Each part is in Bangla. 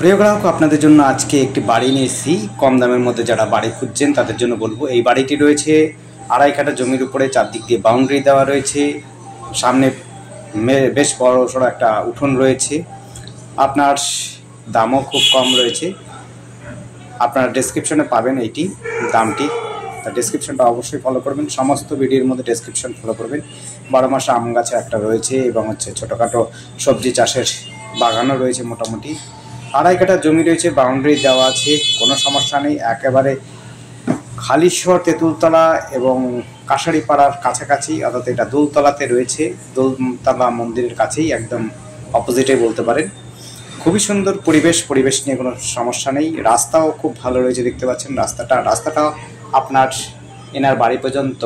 প্রিয় গ্রাহক, আপনাদের জন্য আজকে একটি বাড়ি নিয়ে এসেছি। কম দামের মধ্যে যারা বাড়ি খুঁজছেন তাদের জন্য বলবো, এই বাড়িটি রয়েছে 2.5 কাঠা জমির উপরে, চারদিক দিয়ে বাউন্ডারি দেওয়া রয়েছে, সামনে বেশ বড় সড়ো একটা উঠোন রয়েছে। আপনার দামও খুব কম রয়েছে। আপনার ডেসক্রিপশনে পাবেন এইটি দামটি, তা ডেসক্রিপশনটা অবশ্যই ফলো করবেন। সমস্ত ভিডিওর মধ্যে ডেসক্রিপশন ফলো করবেন। 12 মাসে আম গাছে একটা রয়েছে এবং ছোটোখাটো সবজি চাষের বাগানও রয়েছে। মোটামুটি 2.5 কাঠা জমি রয়েছে, বাউন্ডারি দেওয়া আছে, কোনো সমস্যা নেই। একেবারে হালিশ্বর তেঁতুলতলা এবং কাশারিপাড়ার কাছাকাছি, অর্থাৎ এটা দোলতলাতে রয়েছে। দোলতলা মন্দিরের কাছেই, একদম অপোজিটে বলতে পারেন। খুবই সুন্দর পরিবেশ নিয়ে কোনো সমস্যা নেই। রাস্তাও খুব ভালো রয়েছে, দেখতে পাচ্ছেন রাস্তাটাও আপনার এনার বাড়ি পর্যন্ত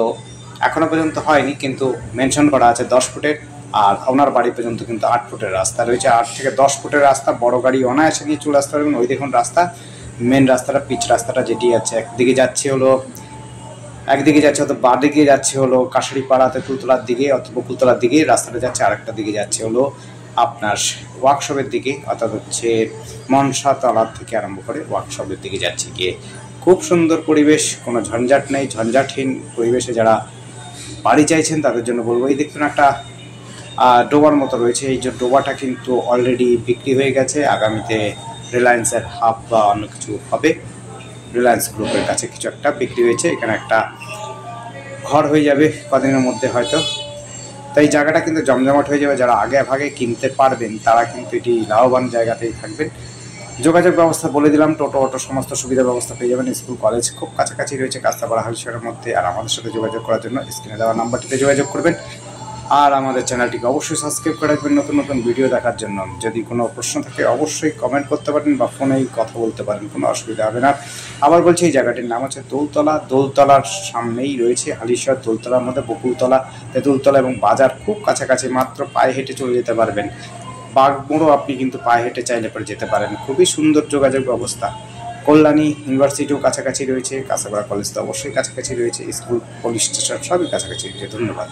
এখনও পর্যন্ত হয়নি, কিন্তু মেনশন করা আছে 10 ফুটের। আর ওনার বাড়ি পর্যন্ত কিন্তু 8 ফুটের রাস্তা রয়েছে। 8 থেকে 10 ফুটের রাস্তা, বড় গাড়ি অনায়াসে নিয়ে চলে আসতে পারবেন। ওই দেখুন রাস্তা, মেন রাস্তাটা, পিচ রাস্তাটা যেটি আছে, একদিকে যাচ্ছে হয়তো বাঁ দিকে যাচ্ছে হলো কাশারিপাড়া তেঁতুলতলার দিকে অথবা বকুলতলার দিকে রাস্তাটা যাচ্ছে, আরেকটা দিকে যাচ্ছে হলো আপনার ওয়ার্কশপের দিকে, অর্থাৎ মনসাতলা থেকে আরম্ভ করে ওয়ার্কশপের দিকে যাচ্ছে গিয়ে। খুব সুন্দর পরিবেশ, কোনো ঝঞ্ঝাট নেই। ঝঞ্ঝাটহীন পরিবেশে যারা বাড়ি চাইছেন তাদের জন্য বলবো। এই দেখুন একটা ডোবার মতো রয়েছে, এই যে ডোবাটা কিন্তু অলরেডি বিক্রি হয়ে গেছে। আগামীতে রিলায়েন্সের হাব বা অন্য কিছু হবে, রিলায়েন্স গ্রুপের কাছে কিছু একটা বিক্রি হয়েছে। এখানে একটা ঘর হয়ে যাবে কদিনের মধ্যে হয়তো। তাই জায়গাটা কিন্তু জমজমাট হয়ে যাবে। যারা আগে ভাগে কিনতে পারবেন তারা কিন্তু এটি লাভবান জায়গাতেই থাকবেন। যোগাযোগ ব্যবস্থা বলে দিলাম, টোটো অটো সমস্ত সুবিধা ব্যবস্থা পেয়ে যাবেন। স্কুল কলেজ খুব কাছাকাছি রয়েছে কাস্তাপাড়া হালিশহরের মধ্যে। আর আমাদের সাথে যোগাযোগ করার জন্য স্ক্রিনে দেওয়া নাম্বারটিতে যোগাযোগ করবেন। আর আমাদের চ্যানেলটিকে অবশ্যই সাবস্ক্রাইব করে রাখবেন নতুন নতুন ভিডিও দেখার জন্য। যদি কোনো প্রশ্ন থাকে অবশ্যই কমেন্ট করতে পারেন বা ফোনেই কথা বলতে পারেন, কোনো অসুবিধা হবে না। আবার বলছি, এই জায়গাটির নাম হচ্ছে দোলতলা। দোলতলার সামনেই রয়েছে হালিশহর। দোলতলার মধ্যে বকুলতলা, তেঁতুলতলা এবং বাজার খুব কাছাকাছি, মাত্র পায়ে হেঁটে চলে যেতে পারবেন। বাগমোড়ও আপনি কিন্তু পায়ে হেঁটে চাইলে পরে যেতে পারেন। খুবই সুন্দর যোগাযোগ ব্যবস্থা। কল্যাণী ইউনিভার্সিটিও কাছাকাছি রয়েছে, কাঁচাপাড়া কলেজ তো অবশ্যই কাছাকাছি রয়েছে, স্কুল পুলিশ স্টেশন সবই কাছাকাছি রয়েছে। ধন্যবাদ।